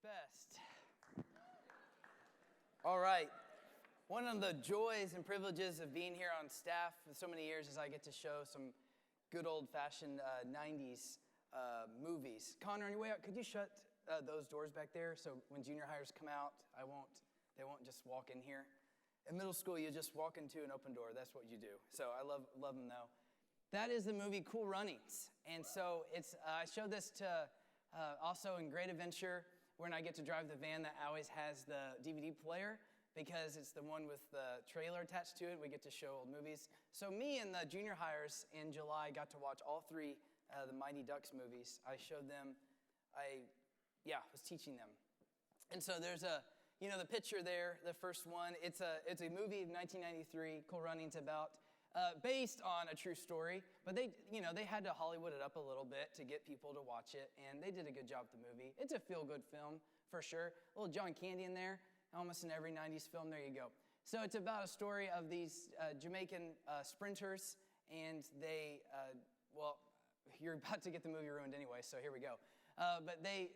Fest. All right. One of the joys and privileges of being here on staff for so many years is I get to show some good old-fashioned 90s movies. Connor, on your way out, could you shut those doors back there so when junior hires come out, they won't just walk in here. In middle school, you just walk into an open door. That's what you do. So I love them, though. That is the movie Cool Runnings. And so I showed this to also in Great Adventure, when I get to drive the van that always has the DVD player, because it's the one with the trailer attached to it. We get to show old movies. So me and the junior hires in July got to watch all three the Mighty Ducks movies. I showed them, was teaching them. And so there's the picture there, the first one. It's a movie of 1993, Cool Runnings, about based on a true story, but they had to Hollywood it up a little bit to get people to watch it, and they did a good job with the movie. It's a feel-good film, for sure. A little John Candy in there, almost in every 90s film, there you go. So it's about a story of these Jamaican sprinters, and you're about to get the movie ruined anyway, so here we go. But they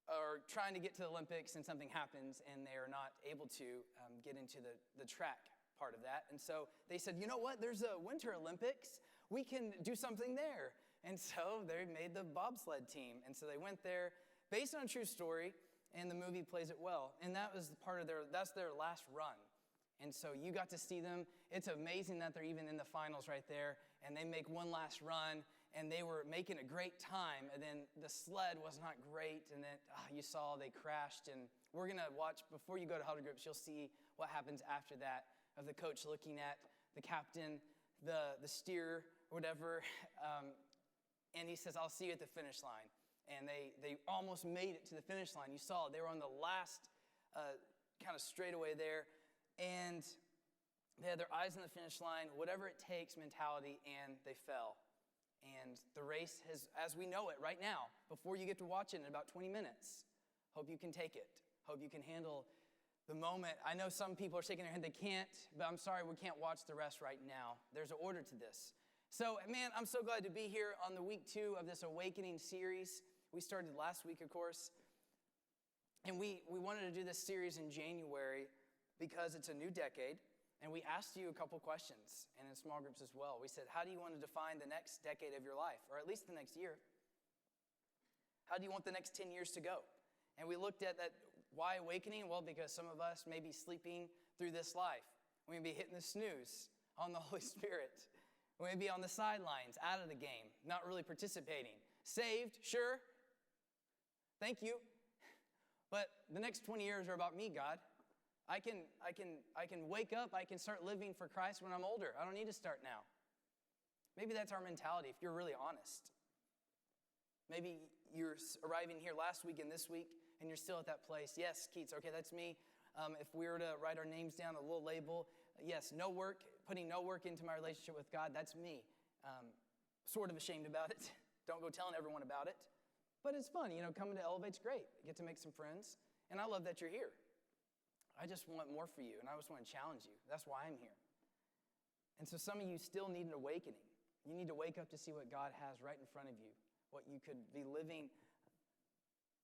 are trying to get to the Olympics, and something happens, and they are not able to get into the track part of that. And so they said, you know what, there's a Winter Olympics. We can do something there. And so they made the bobsled team. And so they went there based on a true story, and the movie plays it well. And that was that's their last run. And so you got to see them. It's amazing that they're even in the finals right there. And they make one last run, and they were making a great time. And then the sled was not great. And then you saw they crashed. And we're going to watch, before you go to huddle groups, you'll see what happens after that, of the coach looking at the captain, the steer, or whatever, and he says, I'll see you at the finish line. And they almost made it to the finish line. You saw it. They were on the last kind of straightaway there, and they had their eyes on the finish line, whatever it takes mentality, and they fell. And the race has, as we know it right now, before you get to watch it in about 20 minutes, hope you can take it. Hope you can handle the moment. I know some people are shaking their head, they can't, but I'm sorry, we can't watch the rest right now. There's an order to this. So, man, I'm so glad to be here on the week 2 of this Awakening series. We started last week, of course, and we wanted to do this series in January because it's a new decade, and we asked you a couple questions, and in small groups as well. We said, how do you want to define the next decade of your life, or at least the next year? How do you want the next 10 years to go? And we looked at that. Why awakening? Well, because some of us may be sleeping through this life. We may be hitting the snooze on the Holy Spirit. We may be on the sidelines, out of the game, not really participating. Saved, sure. Thank you. But the next 20 years are about me, God. I can wake up, I can start living for Christ when I'm older. I don't need to start now. Maybe that's our mentality, if you're really honest. Maybe you're arriving here last week and this week, and you're still at that place. Yes, Keats, okay, that's me. If we were to write our names down, a little label, yes, no work, putting no work into my relationship with God, that's me. Sort of ashamed about it. Don't go telling everyone about it. But it's fun, coming to Elevate's great. You get to make some friends, and I love that you're here. I just want more for you, and I just want to challenge you. That's why I'm here. And so some of you still need an awakening. You need to wake up to see what God has right in front of you, what you could be living,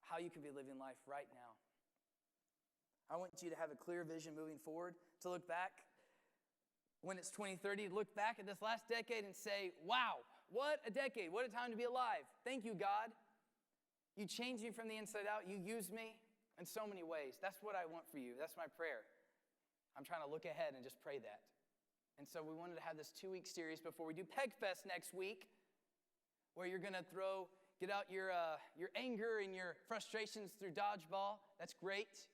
how you could be living life right now. I want you to have a clear vision moving forward, to look back when it's 2030, look back at this last decade and say, wow, what a decade, what a time to be alive. Thank you, God. You changed me from the inside out. You used me in so many ways. That's what I want for you. That's my prayer. I'm trying to look ahead and just pray that. And so we wanted to have this 2-week series before we do Peg Fest next week, where you're going to get out your anger and your frustrations through dodgeball. That's great.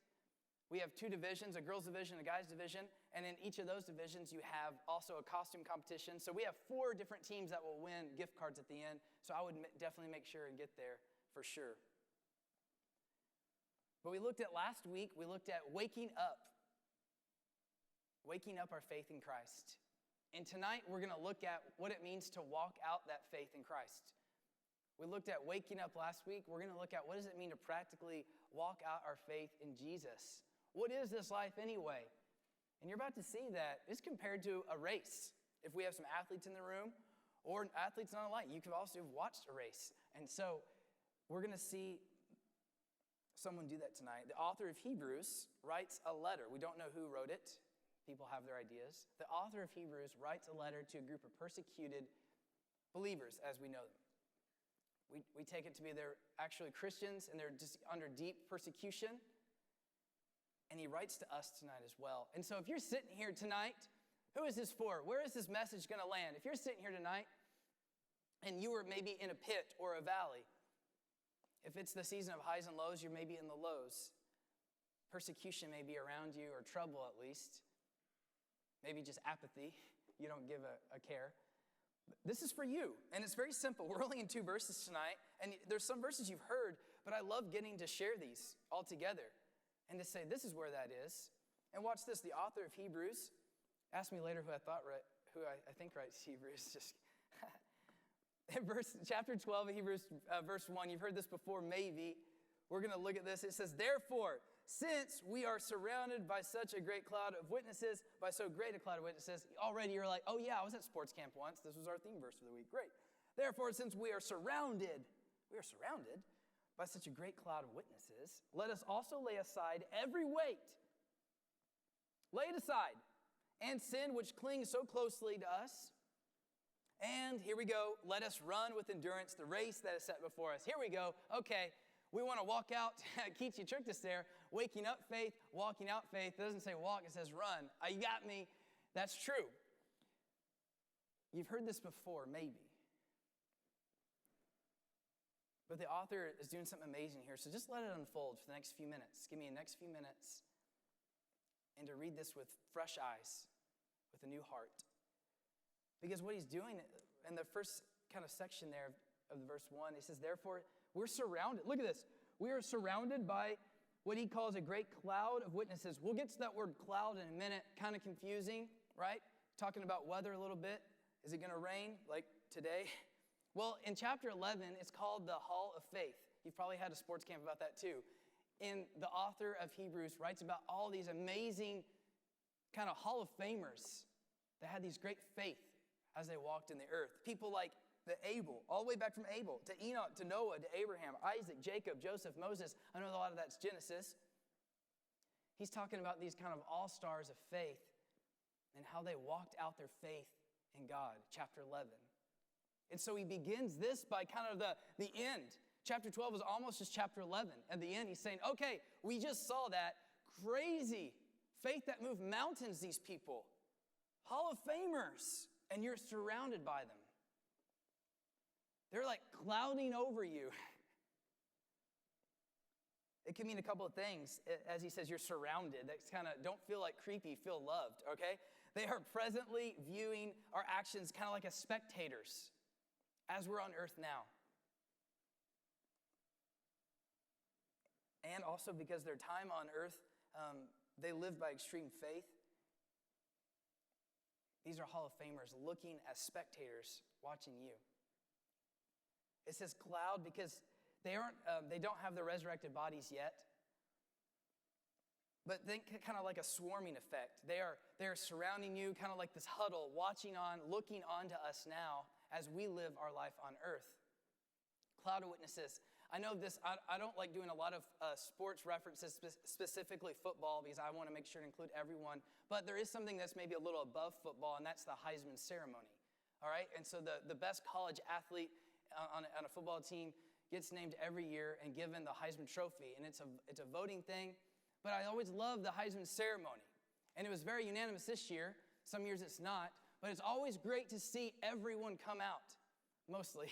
We have 2 divisions, a girls' division, a guys' division, and in each of those divisions you have also a costume competition. So we have 4 different teams that will win gift cards at the end, so I would definitely make sure and get there for sure. But last week, we looked at waking up our faith in Christ. And tonight we're going to look at what it means to walk out that faith in Christ. We looked at waking up last week. We're going to look at what does it mean to practically walk out our faith in Jesus. What is this life anyway? And you're about to see that it's compared to a race. If we have some athletes in the room or athletes not alike, you could also have watched a race. And so we're going to see someone do that tonight. The author of Hebrews writes a letter. We don't know who wrote it. People have their ideas. The author of Hebrews writes a letter to a group of persecuted believers as we know them. We take it to be they're actually Christians and they're just under deep persecution. And he writes to us tonight as well. And so if you're sitting here tonight, who is this for? Where is this message going to land? If you're sitting here tonight and you were maybe in a pit or a valley, if it's the season of highs and lows, you're maybe in the lows. Persecution may be around you, or trouble at least. Maybe just apathy. You don't give a care. This is for you, and it's very simple. We're only in 2 verses tonight, and there's some verses you've heard, but I love getting to share these all together and to say, this is where that is. And watch this. The author of Hebrews, ask me later who I think writes Hebrews. Just chapter 12 of Hebrews, verse 1. You've heard this before, maybe. We're going to look at this. It says, therefore, since we are surrounded by such a great cloud of witnesses, by so great a cloud of witnesses, already you're like, oh yeah, I was at sports camp once. This was our theme verse for the week. Great. Therefore, since we are surrounded by such a great cloud of witnesses, let us also lay aside every weight. Lay it aside. And sin which clings so closely to us. And here we go. Let us run with endurance the race that is set before us. Here we go. Okay. We want to walk out. Keaton, you tricked us there. Waking up faith, walking out faith. It doesn't say walk, it says run. You got me. That's true. You've heard this before, maybe. But the author is doing something amazing here. So just let it unfold for the next few minutes. Give me the next few minutes. And to read this with fresh eyes, with a new heart. Because what he's doing in the first kind of section there of the verse 1, he says, therefore, we're surrounded. Look at this. We are surrounded by what he calls a great cloud of witnesses. We'll get to that word cloud in a minute. Kind of confusing, right? Talking about weather a little bit. Is it going to rain like today? Well, in chapter 11, it's called the Hall of Faith. You've probably had a sports camp about that too. And the author of Hebrews writes about all these amazing kind of Hall of Famers that had these great faith as they walked in the earth. People like the Abel, all the way back from Abel, to Enoch, to Noah, to Abraham, Isaac, Jacob, Joseph, Moses. I know a lot of that's Genesis. He's talking about these kind of all-stars of faith and how they walked out their faith in God, chapter 11. And so he begins this by kind of the end. Chapter 12 is almost just chapter 11. At the end, he's saying, okay, we just saw that crazy faith that moved mountains, these people. Hall of Famers. And you're surrounded by them. They're like clouding over you. It can mean a couple of things. As he says, you're surrounded. That's kind of, don't feel like creepy, feel loved, okay? They are presently viewing our actions kind of like as spectators as we're on earth now. And also because their time on earth, they live by extreme faith. These are Hall of Famers looking as spectators watching you. It says cloud because they don't have their resurrected bodies yet. But think kind of like a swarming effect. They're surrounding you, kind of like this huddle, looking on to us now as we live our life on earth. Cloud of witnesses. I know this, I don't like doing a lot of sports references, specifically football, because I want to make sure to include everyone. But there is something that's maybe a little above football, and that's the Heisman ceremony. All right? And so the best college athlete on a football team gets named every year and given the Heisman Trophy. And it's a voting thing. But I always love the Heisman ceremony. And it was very unanimous this year. Some years it's not. But it's always great to see everyone come out, mostly.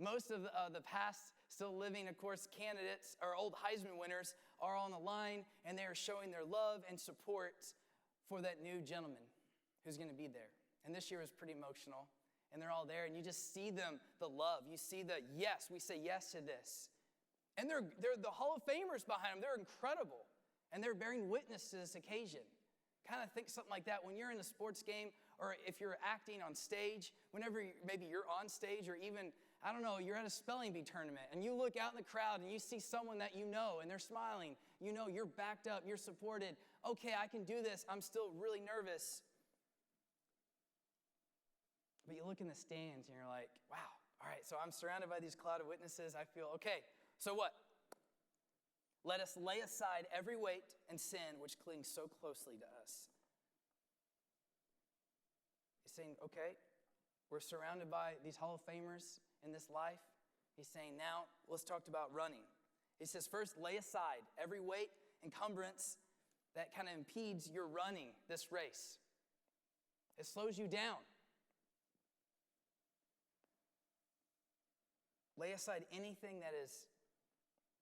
Most of the past still living, of course, candidates or old Heisman winners are on the line, and they are showing their love and support for that new gentleman who's going to be there. And this year was pretty emotional. And they're all there, and you just see them, the love. You see the yes. We say yes to this. And they're the Hall of Famers behind them. They're incredible. And they're bearing witness to this occasion. Kind of think something like that when you're in a sports game or if you're acting on stage, whenever maybe you're on stage or even, I don't know, you're at a spelling bee tournament and you look out in the crowd and you see someone that you know and they're smiling. You know you're backed up, you're supported. Okay, I can do this. I'm still really nervous. But you look in the stands and you're like, wow, all right, so I'm surrounded by these cloud of witnesses. I feel, okay, so what? Let us lay aside every weight and sin which clings so closely to us. He's saying, okay, we're surrounded by these Hall of Famers in this life. He's saying, now let's talk about running. He says, first, lay aside every weight, encumbrance that kind of impedes your running this race. It slows you down. Lay aside anything that is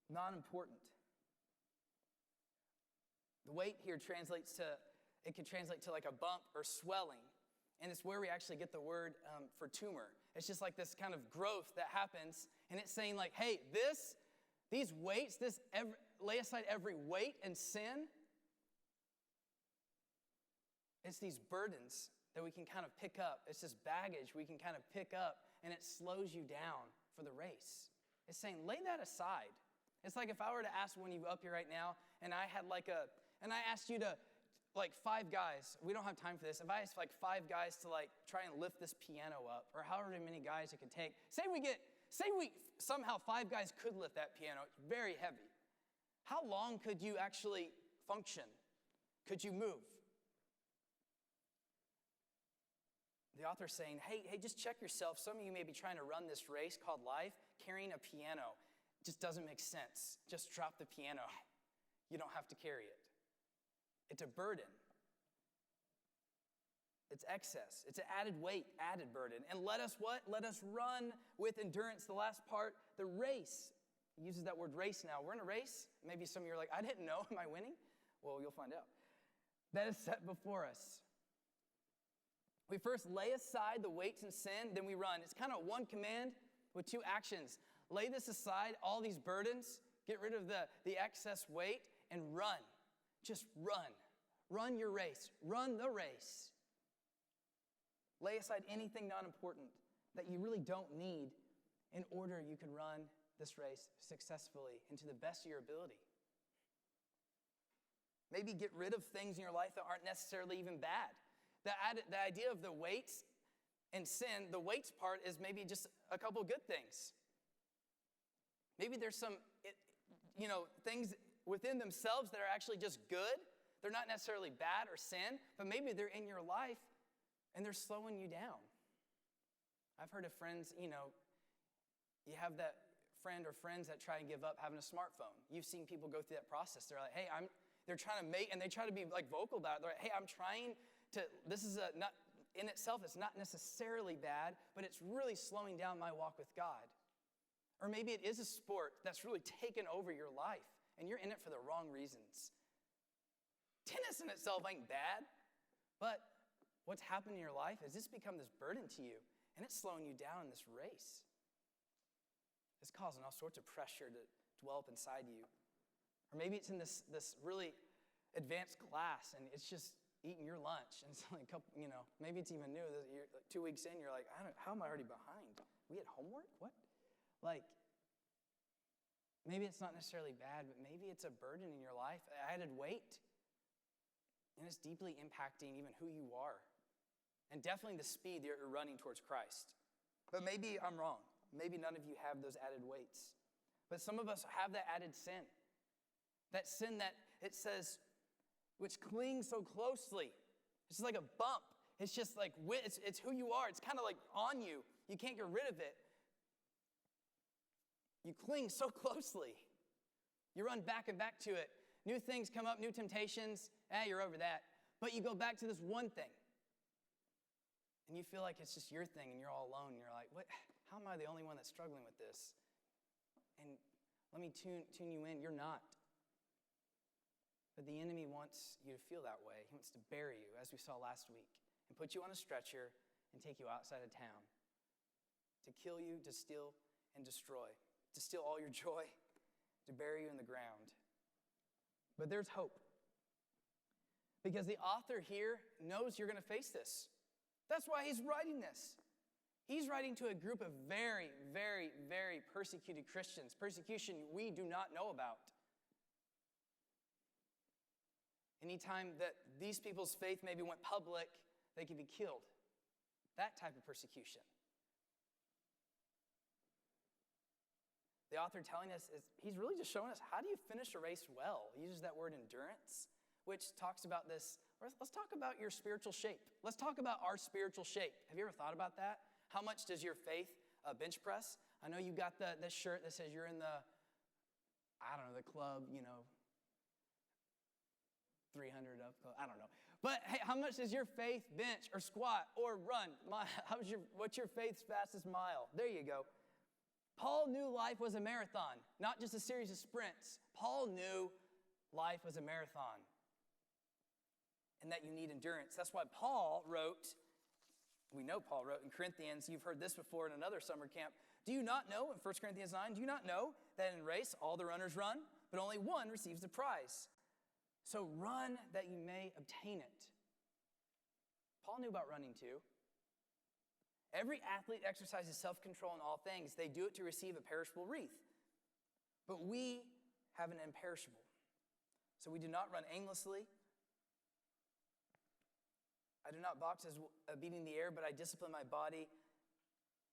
not important. The weight here can translate to like a bump or swelling. And it's where we actually get the word for tumor. It's just like this kind of growth that happens. And it's saying like, hey, these weights, lay aside every weight and sin. It's these burdens that we can kind of pick up. It's this baggage we can kind of pick up, and it slows you down for the race. It's saying, lay that aside. It's like if I were to ask one of you up here right now, and I asked you to, like 5 guys, we don't have time for this. If I asked like 5 guys to like try and lift this piano up, or however many guys it could take, say somehow 5 guys could lift that piano, it's very heavy. How long could you actually function? Could you move? The author's saying, hey, just check yourself. Some of you may be trying to run this race called life, carrying a piano. It just doesn't make sense. Just drop the piano. You don't have to carry it. It's a burden. It's excess. It's an added weight, added burden. And let us what? Let us run with endurance. The last part, the race. He uses that word race now. We're in a race. Maybe some of you are like, I didn't know. Am I winning? Well, you'll find out. That is set before us. We first lay aside the weights and sin, then we run. It's kind of one command with 2 actions. Lay this aside, all these burdens, get rid of the excess weight, and run. Just run. Run your race. Run the race. Lay aside anything not important that you really don't need in order you can run this race successfully and to the best of your ability. Maybe get rid of things in your life that aren't necessarily even bad. The idea of the weights and sin, the weights part is maybe just a couple good things. Maybe there's some, things within themselves that are actually just good. They're not necessarily bad or sin, but maybe they're in your life and they're slowing you down. I've heard of friends, you have that friend or friends that try and give up having a smartphone. You've seen people go through that process. They're like, hey, they're trying to and they try to be like vocal about it. They're like, hey, I'm trying to, this is not, in itself, it's not necessarily bad, but it's really slowing down my walk with God. Or maybe it is a sport that's really taken over your life, and you're in it for the wrong reasons. Tennis in itself ain't bad, but what's happened in your life is it's become this burden to you, and it's slowing you down in this race. It's causing all sorts of pressure to dwell up inside you. Or maybe it's in this really advanced class, and it's just eating your lunch, and it's like a couple, maybe it's even new. You're like 2 weeks in, you're like, how am I already behind? We had homework? What? Like, maybe it's not necessarily bad, but maybe it's a burden in your life, added weight, and it's deeply impacting even who you are, and definitely the speed that you're running towards Christ. But maybe I'm wrong. Maybe none of you have those added weights. But some of us have that added sin. That sin that it says, which clings so closely. It's just like a bump. It's just like, it's who you are. It's kind of like on you. You can't get rid of it. You cling so closely. You run back and back to it. New things come up, new temptations. You're over that. But you go back to this one thing. And you feel like it's just your thing and you're all alone. You're like, what? How am I the only one that's struggling with this? And let me tune you in. You're not. But the enemy wants you to feel that way. He wants to bury you, as we saw last week, and put you on a stretcher and take you outside of town. To kill you, to steal and destroy. To steal all your joy, to bury you in the ground. But there's hope. Because the author here knows you're going to face this. That's why he's writing this. He's writing to a group of very, very, very persecuted Christians. Persecution we do not know about. Anytime that these people's faith maybe went public, they could be killed. That type of persecution. the author telling us is he's really just showing us how do you finish a race well. He uses that word endurance, which talks about this. Let's talk about your spiritual shape. Let's talk about our spiritual shape. Have you ever thought about that? How much does your faith bench press? I know you got this shirt that says you're in the club, 300 up club. I don't know. But hey, how much does your faith bench or squat or run? What's your faith's fastest mile? There you go. Paul knew life was a marathon, not just a series of sprints. Paul knew life was a marathon and that you need endurance. That's why we know Paul wrote in Corinthians, you've heard this before in another summer camp, do you not know, in 1 Corinthians 9, do you not know that in a race all the runners run, but only one receives the prize? So run that you may obtain it. Paul knew about running too. Every athlete exercises self-control in all things. They do it to receive a perishable wreath. But we have an imperishable. So we do not run aimlessly. I do not box as beating the air, but I discipline my body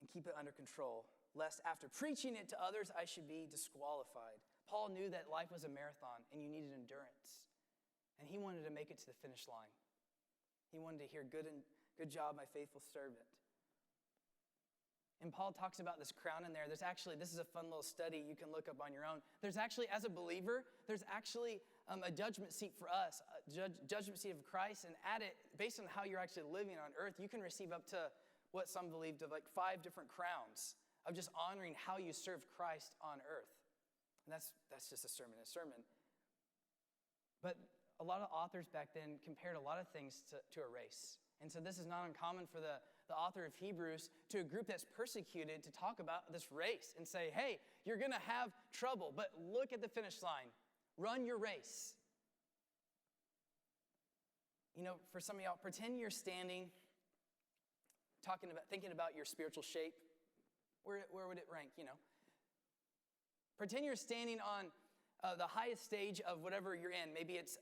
and keep it under control, lest after preaching it to others, I should be disqualified. Paul knew that life was a marathon and you needed endurance. And he wanted to make it to the finish line. He wanted to hear, good job, my faithful servant. And Paul talks about this crown in there. This is a fun little study you can look up on your own. There's actually, as a believer, there's actually a judgment seat for us, a judgment seat of Christ. And at it, based on how you're actually living on earth, you can receive up to what some believed of like 5 different crowns of just honoring how you served Christ on earth. And that's just a sermon. But a lot of authors back then compared a lot of things to a race. And so this is not uncommon for the author of Hebrews to a group that's persecuted to talk about this race and say, hey, you're going to have trouble, but look at the finish line. Run your race. For some of y'all, pretend you're standing, thinking about your spiritual shape. Where would it rank, Pretend you're standing on the highest stage of whatever you're in. Maybe it's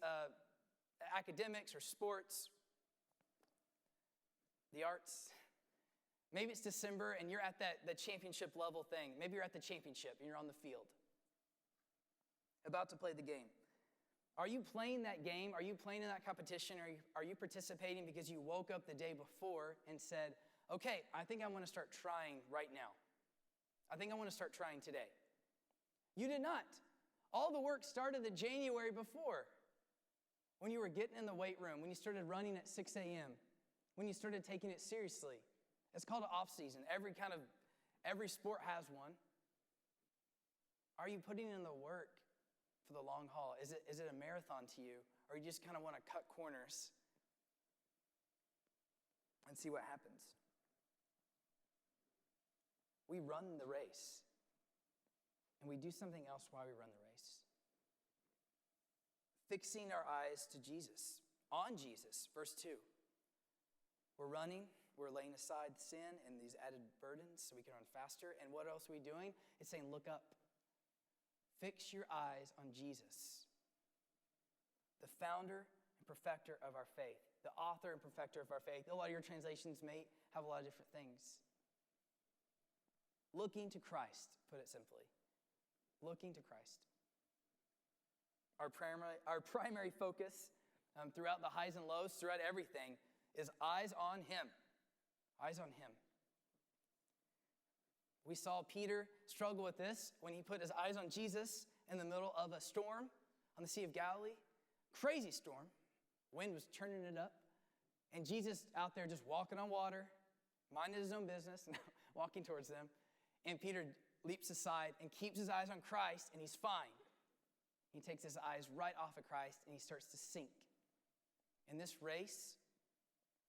academics or sports, the arts. Maybe it's December and you're at the championship level thing. Maybe you're at the championship and you're on the field, about to play the game. Are you playing that game? Are you playing in that competition? Are you participating because you woke up the day before and said, okay, I think I want to start trying right now. I think I want to start trying today. You did not. All the work started the January before, when you were getting in the weight room, when you started running at 6 a.m., when you started taking it seriously. It's called an off season. Every sport has one. Are you putting in the work for the long haul? Is it a marathon to you? Or you just kind of want to cut corners and see what happens? We run the race. And we do something else while we run the race. Fixing our eyes to Jesus, on Jesus, verse 2. We're running, we're laying aside sin and these added burdens so we can run faster. And what else are we doing? It's saying, look up. Fix your eyes on Jesus, the founder and perfecter of our faith, the author and perfecter of our faith. A lot of your translations may have a lot of different things. Looking to Christ, put it simply. Looking to Christ. Our primary focus throughout the highs and lows, throughout everything, is eyes on Him. Eyes on Him. We saw Peter struggle with this when he put his eyes on Jesus in the middle of a storm on the Sea of Galilee. Crazy storm. Wind was turning it up. And Jesus out there just walking on water, minding his own business, walking towards them. And Peter leaps aside and keeps his eyes on Christ, and he's fine. He takes his eyes right off of Christ, and he starts to sink. In this race,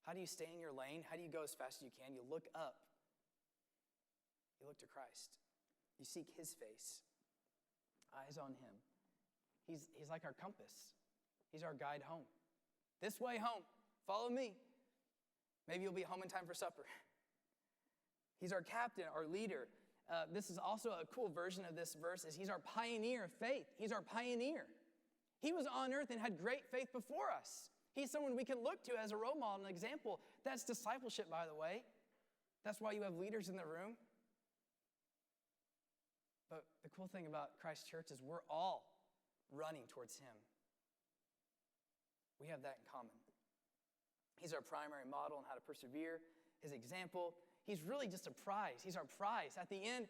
how do you stay in your lane? How do you go as fast as you can? You look up. You look to Christ. You seek His face. Eyes on Him. He's like our compass. He's our guide home. This way home. Follow me. Maybe you'll be home in time for supper. He's our captain, our leader. This is also a cool version of this verse is He's our pioneer of faith. He's our pioneer. He was on earth and had great faith before us. He's someone we can look to as a role model, an example. That's discipleship, by the way. That's why you have leaders in the room. But the cool thing about Christ Church is we're all running towards him. We have that in common. He's our primary model on how to persevere, his example. He's really just a prize. He's our prize. At the end,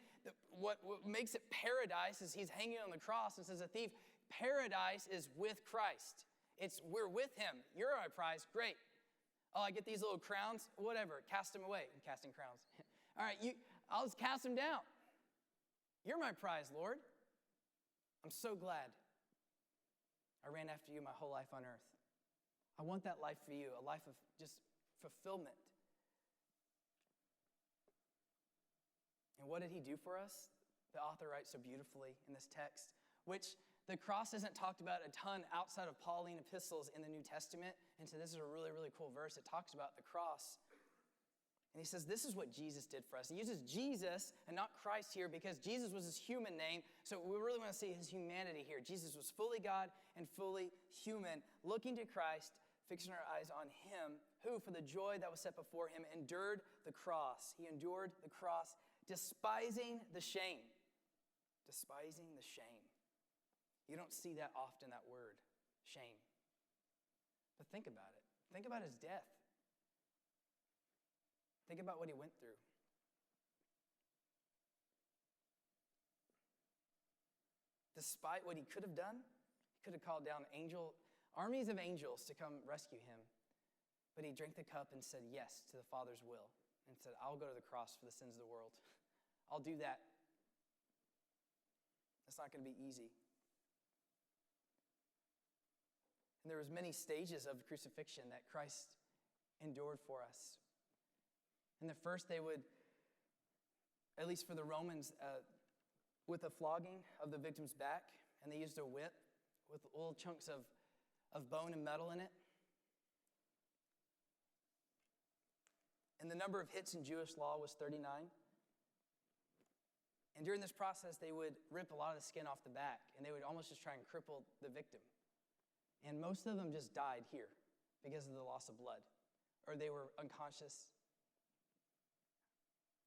what makes it paradise is he's hanging on the cross and says, a thief, paradise is with Christ. We're with him. You're our prize. Great. Oh, I get these little crowns. Whatever. Cast them away. I'm casting crowns. All right, I'll just cast them down. You're my prize, Lord. I'm so glad I ran after you my whole life on earth. I want that life for you, a life of just fulfillment. And what did he do for us? The author writes so beautifully in this text, which the cross isn't talked about a ton outside of Pauline epistles in the New Testament. And so this is a really, really cool verse. It talks about the cross. And he says, this is what Jesus did for us. He uses Jesus and not Christ here because Jesus was his human name. So we really want to see his humanity here. Jesus was fully God and fully human, looking to Christ, fixing our eyes on him, who, for the joy that was set before him, endured the cross. He endured the cross, despising the shame. Despising the shame. You don't see that often, that word, shame. But think about it. Think about his death. Think about what he went through. Despite what he could have done, he could have called down armies of angels to come rescue him. But he drank the cup and said yes to the Father's will and said, I'll go to the cross for the sins of the world. I'll do that. It's not going to be easy. And there was many stages of crucifixion that Christ endured for us. And the first they would, at least for the Romans, with a flogging of the victim's back, and they used a whip with little chunks of bone and metal in it. And the number of hits in Jewish law was 39. And during this process, they would rip a lot of the skin off the back, and they would almost just try and cripple the victim. And most of them just died here because of the loss of blood, or they were unconscious.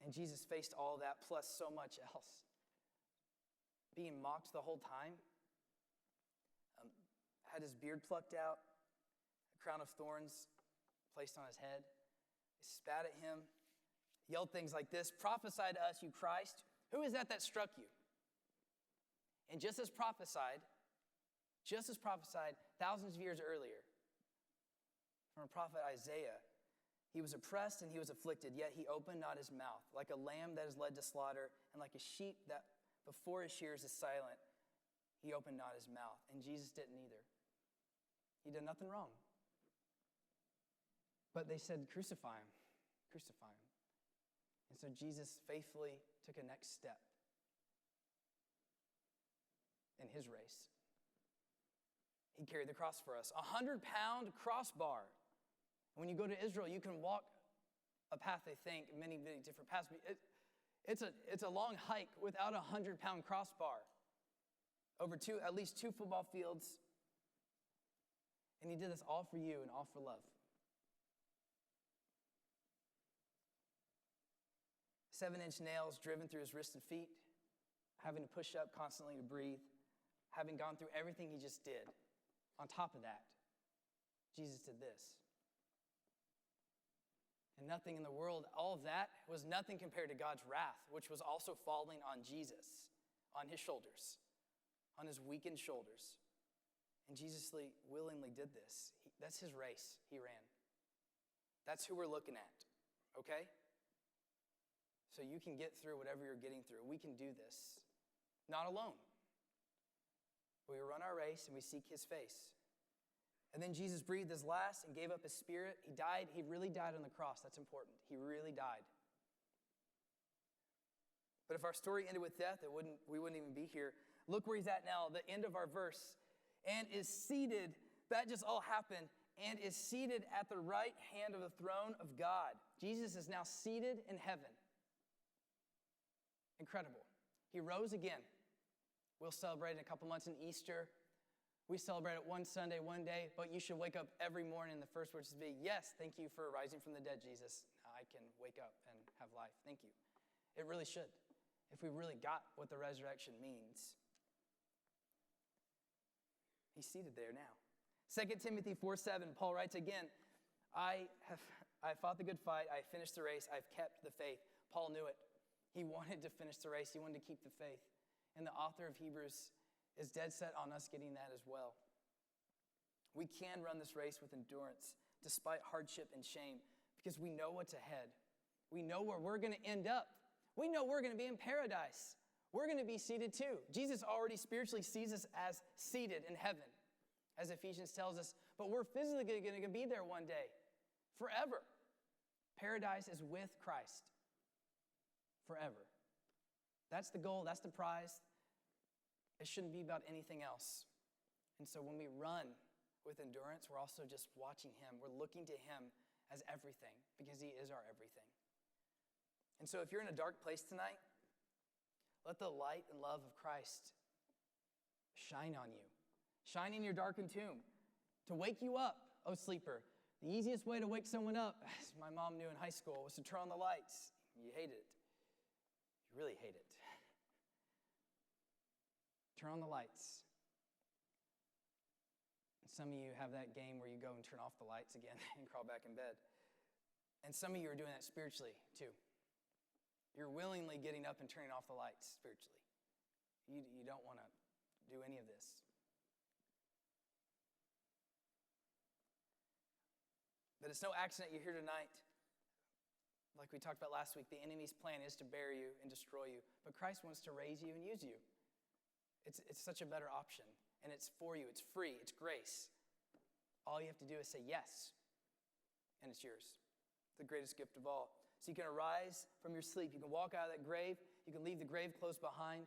And Jesus faced all that plus so much else. Being mocked the whole time, had his beard plucked out, a crown of thorns placed on his head. They spat at him, yelled things like this, prophesy to us, you Christ. Who is that struck you? And just as prophesied, thousands of years earlier, from a prophet Isaiah, he was oppressed and he was afflicted, yet he opened not his mouth. Like a lamb that is led to slaughter, and like a sheep that before his shears is silent, he opened not his mouth. And Jesus didn't either. He did nothing wrong. But they said, crucify him, crucify him. And so Jesus faithfully took a next step in his race. He carried the cross for us, 100-pound crossbar. When you go to Israel, you can walk a path, they think, many, many different paths. It's a long hike without a 100-pound crossbar over at least two football fields. And he did this all for you and all for love. 7-inch nails driven through his wrists and feet, having to push up constantly to breathe, having gone through everything he just did. On top of that, Jesus did this. And nothing in the world, all of that was nothing compared to God's wrath, which was also falling on Jesus, on his shoulders, on his weakened shoulders. And Jesus willingly did this. That's his race he ran. That's who we're looking at, okay? So you can get through whatever you're getting through. We can do this, not alone. We run our race and we seek his face. And then Jesus breathed his last and gave up his spirit. He died. He really died on the cross. That's important. He really died. But if our story ended with death, we wouldn't even be here. Look where he's at now, the end of our verse. And is seated, that just all happened, and is seated at the right hand of the throne of God. Jesus is now seated in heaven. Incredible. He rose again. We'll celebrate in a couple months in Easter. We celebrate it one Sunday, one day, but you should wake up every morning and the first words to be, yes, thank you for rising from the dead, Jesus. Now I can wake up and have life. Thank you. It really should. if we really got what the resurrection means. He's seated there now. 2 Timothy 4:7, Paul writes again, I fought the good fight, I finished the race, I've kept the faith. Paul knew it. He wanted to finish the race, he wanted to keep the faith. And the author of Hebrews is dead set on us getting that as well. We can run this race with endurance, despite hardship and shame, because we know what's ahead. We know where we're going to end up. We know we're going to be in paradise. We're going to be seated too. Jesus already spiritually sees us as seated in heaven, as Ephesians tells us, but we're physically going to be there one day, forever. Paradise is with Christ, forever. That's the goal, that's the prize. It shouldn't be about anything else. And so when we run with endurance, we're also just watching him. We're looking to him as everything, because he is our everything. And so if you're in a dark place tonight, let the light and love of Christ shine on you. Shine in your darkened tomb to wake you up, oh sleeper. The easiest way to wake someone up, as my mom knew in high school, was to turn on the lights. You hated it. You really hate it. Turn on the lights. And some of you have that game where you go and turn off the lights again and crawl back in bed. And some of you are doing that spiritually too. You're willingly getting up and turning off the lights spiritually. You don't want to do any of this. But it's no accident you're here tonight. Like we talked about last week, the enemy's plan is to bury you and destroy you. But Christ wants to raise you and use you. It's such a better option. And it's for you. It's free. It's grace. All you have to do is say yes. And it's yours. The greatest gift of all. So you can arise from your sleep. You can walk out of that grave. You can leave the grave close behind.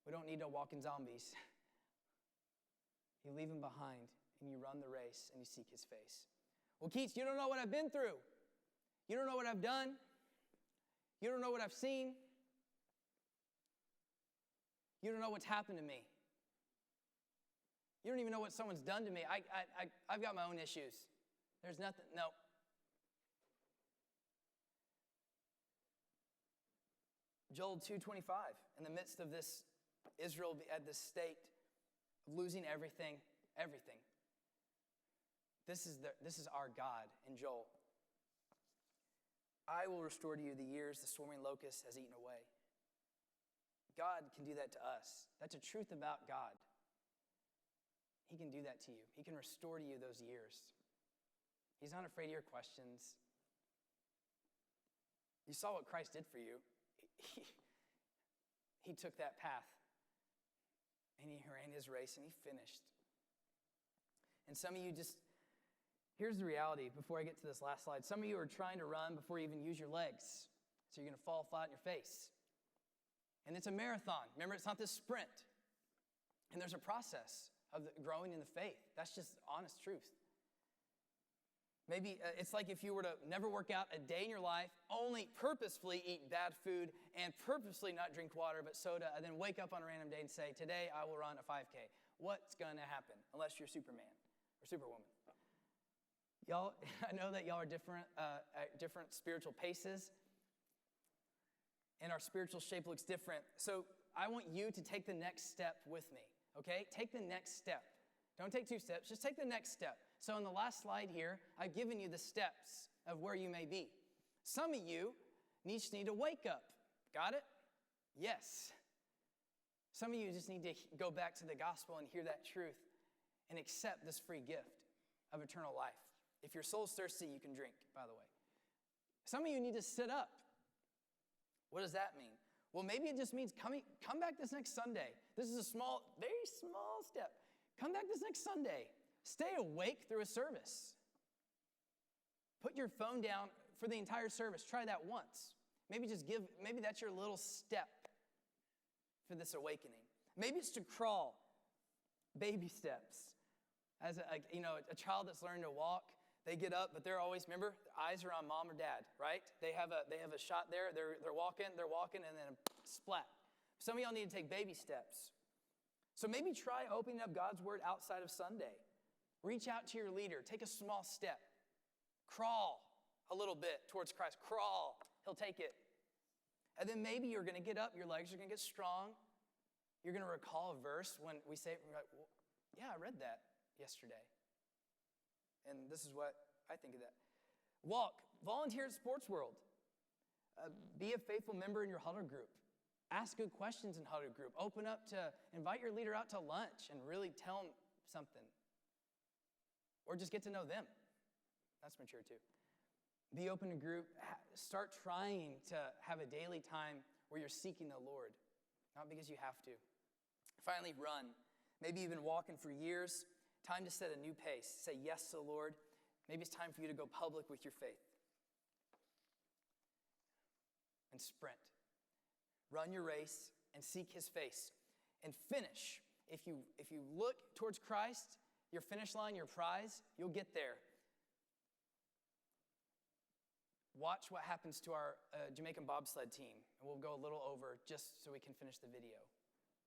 We don't need no walking zombies. You leave them behind, and you run the race, and you seek his face. Well, Keats, you don't know what I've been through. You don't know what I've done. You don't know what I've seen. You don't know what's happened to me. You don't even know what someone's done to me. I've got my own issues. There's nothing, no. Joel 2:25, in the midst of this, Israel at this state of losing everything. This is our God in Joel. I will restore to you the years the swarming locust has eaten away. God can do that to us. That's a truth about God. He can do that to you. He can restore to you those years. He's not afraid of your questions. You saw what Christ did for you. He took that path, and he ran his race, and he finished. And some of you here's the reality before I get to this last slide. Some of you are trying to run before you even use your legs, so you're going to fall flat on your face. And it's a marathon. Remember, it's not this sprint. And there's a process of growing in the faith. That's just honest truth. Maybe it's like if you were to never work out a day in your life, only purposefully eat bad food, and purposefully not drink water but soda, and then wake up on a random day and say, today I will run a 5K. What's going to happen? Unless you're Superman or Superwoman. Y'all, I know that y'all are different at different spiritual paces, and our spiritual shape looks different. So I want you to take the next step with me, okay? Take the next step. Don't take 2 steps, just take the next step. So on the last slide here, I've given you the steps of where you may be. Some of you need to wake up. Got it? Yes. Some of you just need to go back to the gospel and hear that truth and accept this free gift of eternal life. If your soul's thirsty, you can drink, by the way. Some of you need to sit up. What does that mean? Well, maybe it just means come back this next Sunday. This is a very small step. Come back this next Sunday. Stay awake through a service. Put your phone down for the entire service. Try that once. Maybe that's your little step for this awakening. Maybe it's to crawl. Baby steps. As a child that's learning to walk, they get up, but they're always, remember, eyes are on mom or dad, right? They have a shot there. They're walking, and then splat. Some of y'all need to take baby steps. So maybe try opening up God's word outside of Sunday. Reach out to your leader. Take a small step. Crawl a little bit towards Christ. Crawl. He'll take it. And then maybe you're going to get up, your legs are going to get strong. You're going to recall a verse when we say it, you're like, well, yeah, I read that yesterday. And this is what I think of that. Walk, volunteer at Sports World. Be a faithful member in your huddle group. Ask good questions in huddle group. Open up to, invite your leader out to lunch and really tell them something. Or just get to know them. That's mature too. Be open to group. Start trying to have a daily time where you're seeking the Lord. Not because you have to. Finally, run. Maybe you've been walking for years. Time to set a new pace. Say yes to the Lord. Maybe it's time for you to go public with your faith. And sprint. Run your race and seek his face. And finish. If you look towards Christ, your finish line, your prize, you'll get there. Watch what happens to our Jamaican bobsled team. And we'll go a little over just so we can finish the video.